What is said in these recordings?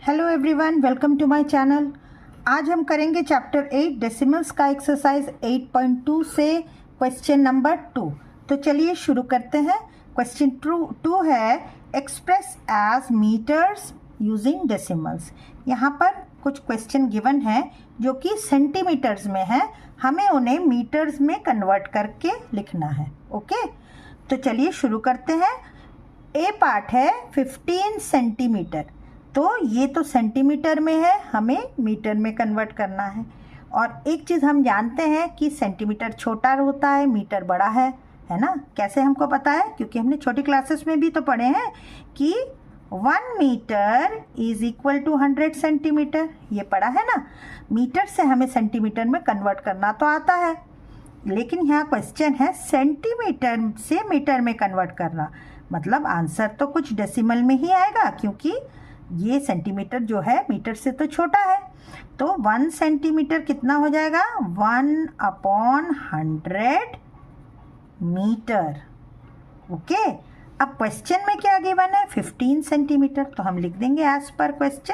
Hello everyone, welcome to my channel. आज हम करेंगे चैप्टर 8 डेसिमल्स का एक्सरसाइज 8.2 से क्वेश्चन नंबर 2। तो चलिए शुरू करते हैं। क्वेश्चन 2 है express as meters using decimals. यहाँ पर कुछ क्वेश्चन गिवन है जो कि सेंटीमीटर्स में है, हमें उन्हें मीटर्स में कन्वर्ट करके लिखना है। ओके, तो चलिए शुरू करते हैं। ए पार्ट है 15 सेंटीमीटर, तो ये तो सेंटीमीटर में है, हमें मीटर में कन्वर्ट करना है। और एक चीज़ हम जानते हैं कि सेंटीमीटर छोटा होता है, मीटर बड़ा है ना। कैसे हमको पता है? क्योंकि हमने छोटी क्लासेस में भी तो पढ़े हैं कि 1 meter is equal to 100 centimeter. ये पढ़ा है ना। मीटर से हमें सेंटीमीटर में कन्वर्ट करना तो आता है, लेकिन यहाँ क्वेश्चन है सेंटीमीटर से मीटर में कन्वर्ट करना। मतलब आंसर तो कुछ डेसिमल में ही आएगा, क्योंकि ये सेंटीमीटर जो है मीटर से तो छोटा है। तो 1 सेंटीमीटर कितना हो जाएगा? 1/100 मीटर। ओके, अब क्वेश्चन में क्या गिवन है? 15 सेंटीमीटर। तो हम लिख देंगे as per question.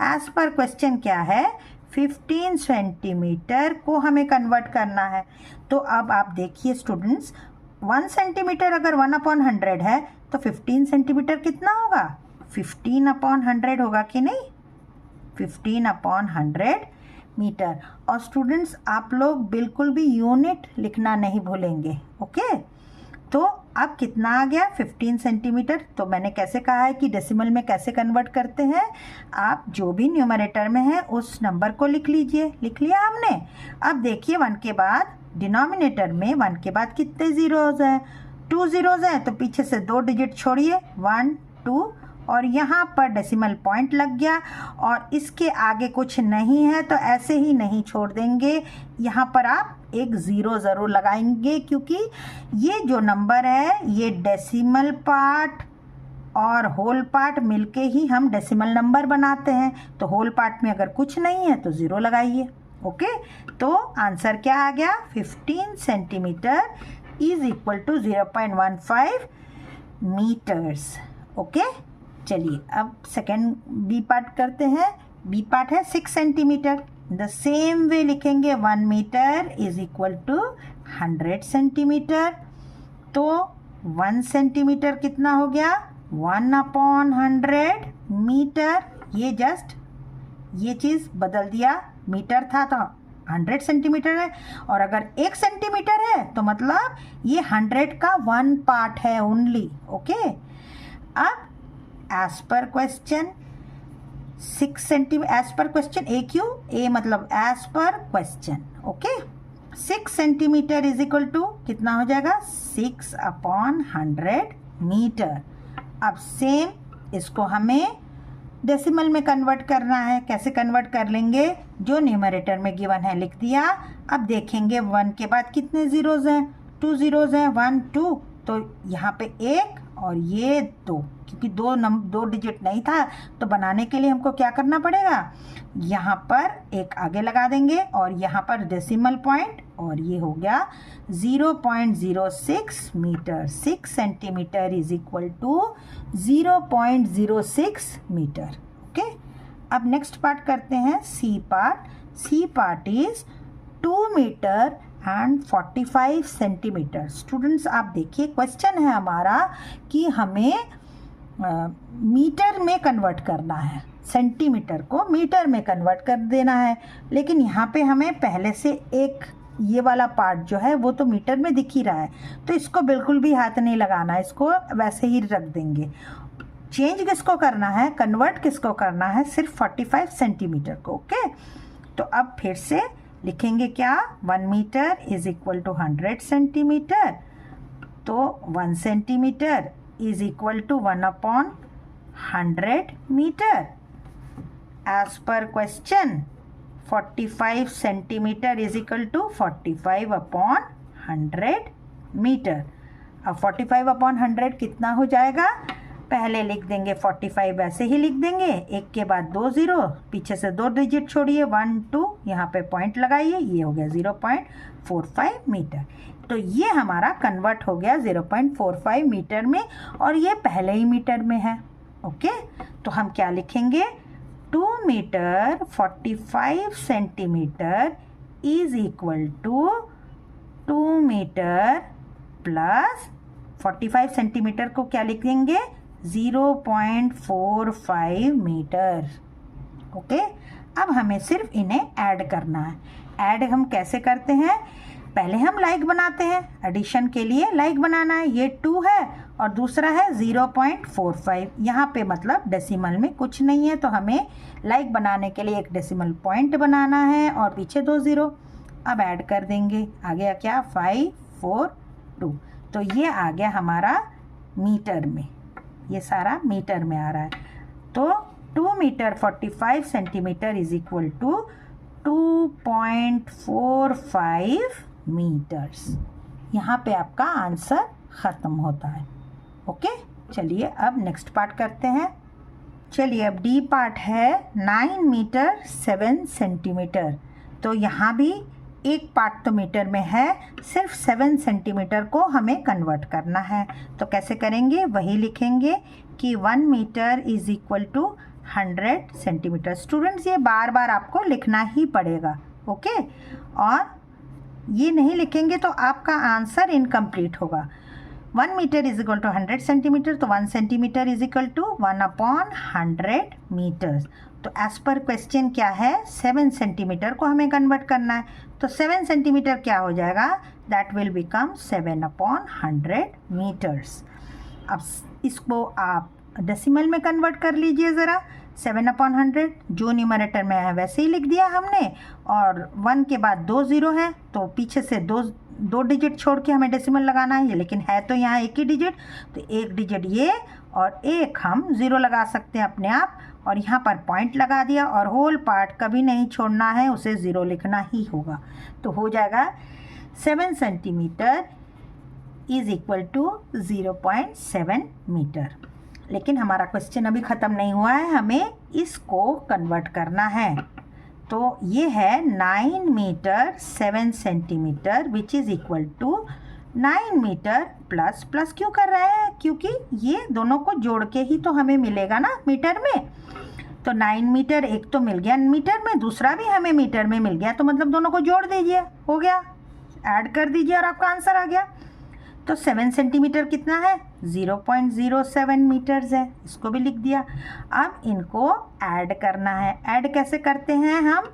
As per question क्या है? 15 सेंटीमीटर को हमें कन्वर्ट करना है। तो अब आप देखिए स्टूडेंट्स, 1 सेंटीमीटर अगर 1/100 है तो 15 सेंटीमीटर कितना होगा? 15/100 होगा कि नहीं? 15/100 मीटर। और स्टूडेंट्स आप लोग बिल्कुल भी यूनिट लिखना नहीं भूलेंगे। ओके, तो अब कितना आ गया? 15 सेंटीमीटर। तो मैंने कैसे कहा है कि डेसिमल में कैसे कन्वर्ट करते हैं? आप जो भी न्यूमरेटर में है उस नंबर को लिख लीजिए। लिख लिया हमने। अब देखिए 1 के बाद डिनोमिनेटर में 1 के बाद कितने ज़ीरोज़ हैं? 2 ज़ीरोज़ हैं, तो पीछे से 2 डिजिट छोड़िए, 1 2, और यहाँ पर डेसिमल पॉइंट लग गया। और इसके आगे कुछ नहीं है तो ऐसे ही नहीं छोड़ देंगे, यहाँ पर आप एक ज़ीरो ज़रूर लगाएंगे, क्योंकि ये जो नंबर है ये डेसिमल पार्ट और होल पार्ट मिलके ही हम डेसिमल नंबर बनाते हैं। तो होल पार्ट में अगर कुछ नहीं है तो ज़ीरो लगाइए। ओके, तो आंसर क्या आ गया? 15 centimeter is equal to 0.15 meters. Okay, चलिए अब सेकेंड बी पार्ट करते हैं। बी पार्ट है 6 सेंटीमीटर। द सेम वे लिखेंगे 1 meter is equal to 100 centimeter. तो 1 सेंटीमीटर कितना हो गया? 1/100 मीटर। ये जस्ट ये चीज़ बदल दिया, मीटर था तो 100 सेंटीमीटर है, और अगर 1 सेंटीमीटर है तो मतलब ये 100 का 1 पार्ट है ओनली। ओके, अब as per question 6 centimetre, as per question A Q, A मतलब as per question. Okay, 6 centimetre is equal to कितना हो जाएगा? 6/100 मीटर। अब सेम इसको हमें डेसिमल में कन्वर्ट करना है। कैसे कन्वर्ट कर लेंगे? जो न्यूमरेटर में गिवन है लिख दिया। अब देखेंगे 1 के बाद कितने ज़ीरोज़ हैं? 2 ज़ीरोज़ हैं, 1 2, तो यहाँ पे 1 और ये 2, क्योंकि 2 डिजिट नहीं था तो बनाने के लिए हमको क्या करना पड़ेगा? यहाँ पर एक आगे लगा देंगे और यहाँ पर डेसिमल पॉइंट, और ये हो गया 0.06 meter. 6 centimetre is equal to 0.06 meter. Okay, अब नेक्स्ट पार्ट करते हैं C part. C part is 2 meter and 45 centimeter. Students आप देखिए, क्वेश्चन है हमारा कि हमें मीटर में कन्वर्ट करना है, सेंटीमीटर को मीटर में कन्वर्ट कर देना है, लेकिन यहाँ पे हमें पहले से एक ये वाला पार्ट जो है वो तो मीटर में दिख ही रहा है, तो इसको बिल्कुल भी हाथ नहीं लगाना है, इसको वैसे ही रख देंगे। चेंज किसको करना है? कन्वर्ट किसको करना है? सिर्फ 45 सेंटीमीटर को। ओके, तो अब फिर से लिखेंगे क्या? 1 meter is equal to 100 centimeter. तो 1 centimeter is equal to 1/100 meter. As per question 45 centimeter is equal to 45/100 meter. अब 45/100 कितना हो जाएगा? पहले लिख देंगे 45, ऐसे ही लिख देंगे, 1 के बाद 2 ज़ीरो, पीछे से 2 डिजिट छोड़िए, 1 2, यहाँ पे पॉइंट लगाइए, ये हो गया 0.45 मीटर। तो ये हमारा कन्वर्ट हो गया 0.45 मीटर में, और ये पहले ही मीटर में है। ओके, तो हम क्या लिखेंगे? 2 meter 45 centimeter is equal to 2 meter plus 45 centimeter को क्या लिखेंगे 0.45 मीटर। ओके, अब हमें सिर्फ इन्हें ऐड करना है। ऐड हम कैसे करते हैं, पहले हम लाइक बनाते हैं, एडिशन के लिए लाइक बनाना है। ये 2 है और दूसरा है 0.45। यहाँ पे मतलब डेसिमल में कुछ नहीं है, तो हमें लाइक बनाने के लिए एक डेसिमल पॉइंट बनाना है और पीछे 2 0। अब ऐड कर देंगे, आ गया क्या 5 4 2। तो ये आ गया हमारा मीटर में, ये सारा मीटर में आ रहा है। तो 2 meter 45 centimeter is equal to 2.45 meters. यहाँ पे आपका आंसर ख़त्म होता है। ओके, चलिए अब नेक्स्ट पार्ट करते हैं। चलिए अब डी पार्ट है 9 मीटर 7 सेंटीमीटर। तो यहाँ भी एक पार्ट तो मीटर में है, सिर्फ 7 सेंटीमीटर को हमें कन्वर्ट करना है। तो कैसे करेंगे, वही लिखेंगे कि 1 meter is equal to 100 centimeter. Students ये बार बार आपको लिखना ही पड़ेगा। ओके, और ये नहीं लिखेंगे तो आपका आंसर इनकम्प्लीट होगा। 1 meter is equal to 100 centimeter, तो 1 centimeter is equal to 1/100 meters. तो एज पर क्वेश्चन क्या है, 7 सेंटीमीटर को हमें कन्वर्ट करना है। तो 7 सेंटीमीटर क्या हो जाएगा, दैट विल बिकम 7/100 मीटर्स। अब इसको आप डेसिमल में कन्वर्ट कर लीजिए ज़रा। 7/100 जो न्यूमरेटर में है वैसे ही लिख दिया हमने, और 1 के बाद 2 0 है तो पीछे से दो डिजिट छोड़ के हमें डेसिमल लगाना है। ये लेकिन है तो यहाँ एक ही डिजिट, तो एक डिजिट ये और एक हम 0 लगा सकते हैं अपने आप, और यहाँ पर पॉइंट लगा दिया, और होल पार्ट कभी नहीं छोड़ना है, उसे 0 लिखना ही होगा। तो हो जाएगा 7 centimeter is equal to 0.7 meter. लेकिन हमारा क्वेश्चन अभी ख़त्म नहीं हुआ है, हमें इसको कन्वर्ट करना है। तो ये है 9 meter 7 centimeter which is equal to 9 meter plus plus क्यों कर रहे हैं, क्योंकि ये दोनों को जोड़ के ही तो हमें मिलेगा ना मीटर में। तो 9 मीटर एक तो मिल गया मीटर में, दूसरा भी हमें मीटर में मिल गया, तो मतलब दोनों को जोड़ दीजिए, हो गया, ऐड कर दीजिए और आपका आंसर आ गया। तो 7 सेंटीमीटर कितना है, 0.07 मीटर्स है, इसको भी लिख दिया। अब इनको ऐड करना है। ऐड कैसे करते हैं हम,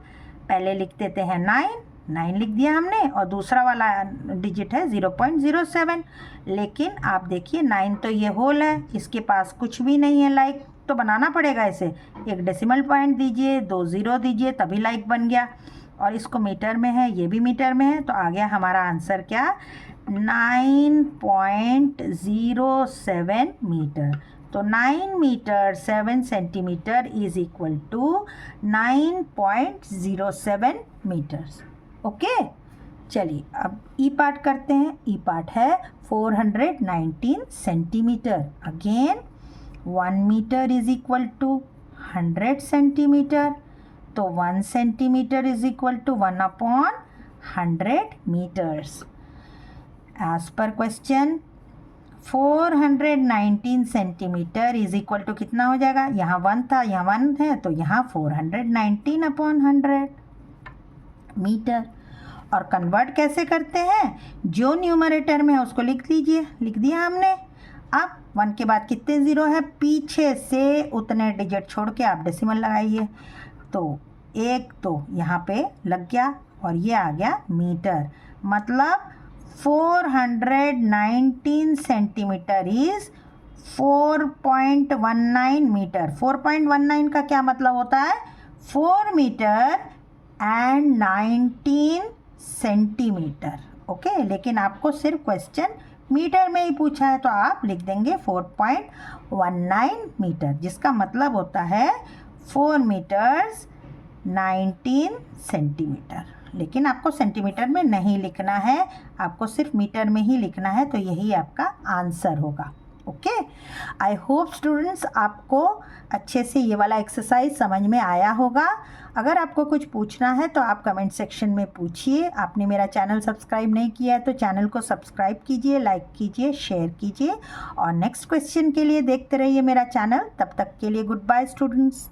पहले लिख देते हैं 9 लिख दिया हमने, और दूसरा वाला डिजिट है 0.07। लेकिन आप देखिए 9 तो ये होल है, इसके पास कुछ भी नहीं है लाइक, तो बनाना पड़ेगा इसे। एक डेसिमल पॉइंट दीजिए, 2 0 दीजिए, तभी लाइक बन गया। और इसको मीटर में है, ये भी मीटर में है, तो आ गया हमारा आंसर क्या, 9.07 मीटर। तो 9 meter 7 centimeter is equal to 9.07 meters. Okay, चलिए अब ई पार्ट करते हैं। ई पार्ट है 419 centimeter. Again 1 meter is equal to 100 centimeter, तो 1 centimeter is equal to 1/100 meters. As per question 419 centimeter is equal to कितना हो जाएगा, यहाँ 1 था, यहाँ 1 है, तो यहाँ 419/100 मीटर। और कन्वर्ट कैसे करते हैं, जो न्यूमरेटर में है उसको लिख लीजिए, लिख दिया हमने। अब 1 के बाद कितने 0 है, पीछे से उतने डिजिट छोड़ के आप डेसिमल लगाइए। तो एक तो यहाँ पे लग गया और ये आ गया मीटर, मतलब 419 सेंटीमीटर इज 4.19 मीटर। 4.19 का क्या मतलब होता है, 4 मीटर एंड 19 सेंटीमीटर। ओके, लेकिन आपको सिर्फ क्वेश्चन मीटर में ही पूछा है, तो आप लिख देंगे 4.19 मीटर, जिसका मतलब होता है 4 मीटर्स 19 सेंटीमीटर। लेकिन आपको सेंटीमीटर में नहीं लिखना है, आपको सिर्फ मीटर में ही लिखना है, तो यही आपका आंसर होगा। ओके, आई होप स्टूडेंट्स आपको अच्छे से ये वाला एक्सरसाइज समझ में आया होगा। अगर आपको कुछ पूछना है तो आप कमेंट सेक्शन में पूछिए। आपने मेरा चैनल सब्सक्राइब नहीं किया है तो चैनल को सब्सक्राइब कीजिए, लाइक कीजिए, शेयर कीजिए, और नेक्स्ट क्वेश्चन के लिए देखते रहिए मेरा चैनल। तब तक के लिए गुड बाय स्टूडेंट्स।